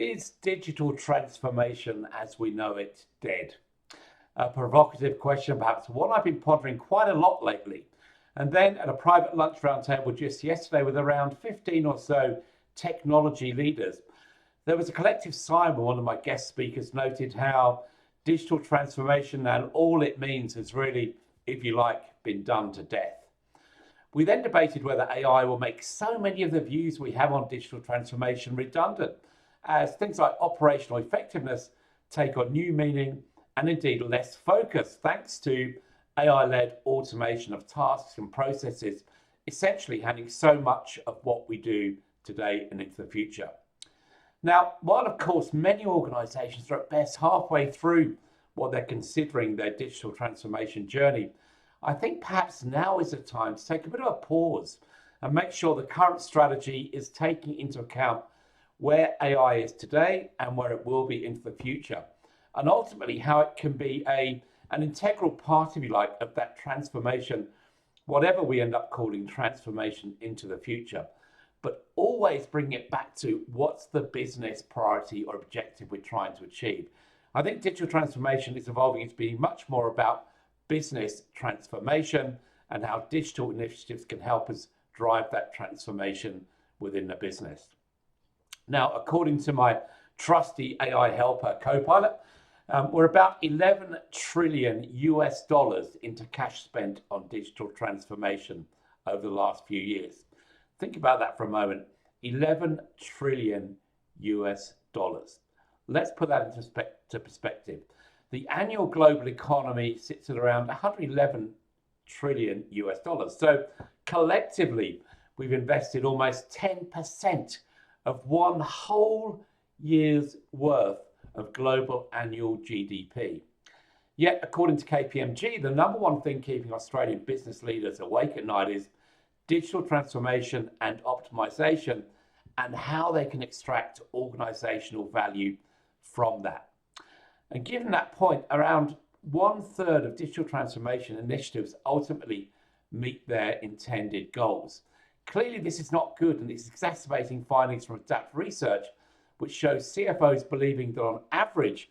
Is digital transformation as we know it dead? A provocative question, perhaps one I've been pondering quite a lot lately. And then at a private lunch roundtable just yesterday with around 15 or so technology leaders, there was a collective sigh when one of my guest speakers noted how digital transformation and all it means has really, if you like, been done to death. We then debated whether AI will make so many of the views we have on digital transformation redundant, as things like operational effectiveness take on new meaning and indeed less focus, thanks to AI-led automation of tasks and processes, essentially handling so much of what we do today and into the future. Now, while of course many organizations are at best halfway through what they're considering their digital transformation journey, I think perhaps now is the time to take a bit of a pause and make sure the current strategy is taking into account where AI is today and where it will be into the future, and ultimately how it can be an integral part, if you like, of that transformation, whatever we end up calling transformation into the future, but always bring it back to what's the business priority or objective we're trying to achieve. I think digital transformation is evolving into being much more about business transformation and how digital initiatives can help us drive that transformation within the business. Now, according to my trusty AI helper, Copilot, we're about 11 trillion US dollars into cash spent on digital transformation over the last few years. Think about that for a moment. 11 trillion US dollars. Let's put that into perspective. The annual global economy sits at around 111 trillion US dollars. So collectively, we've invested almost 10% of one whole year's worth of global annual GDP. Yet, according to KPMG, the number one thing keeping Australian business leaders awake at night is digital transformation and optimization and how they can extract organizational value from that. And given that point, around 1/3 of digital transformation initiatives ultimately meet their intended goals. Clearly, this is not good, and it's exacerbating findings from Adapt Research, which shows CFOs believing that on average,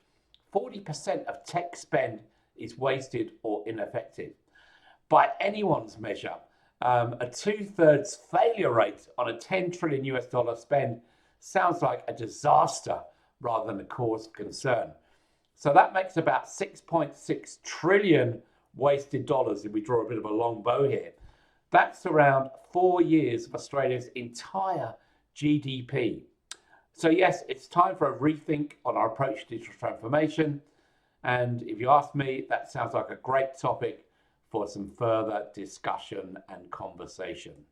40% of tech spend is wasted or ineffective. By anyone's measure, a 2/3 failure rate on a 10 trillion US dollar spend sounds like a disaster rather than a cause of concern. So that makes about 6.6 trillion wasted dollars if we draw a bit of a long bow here. That's around 4 years of Australia's entire GDP. So yes, it's time for a rethink on our approach to digital transformation. And if you ask me, that sounds like a great topic for some further discussion and conversation.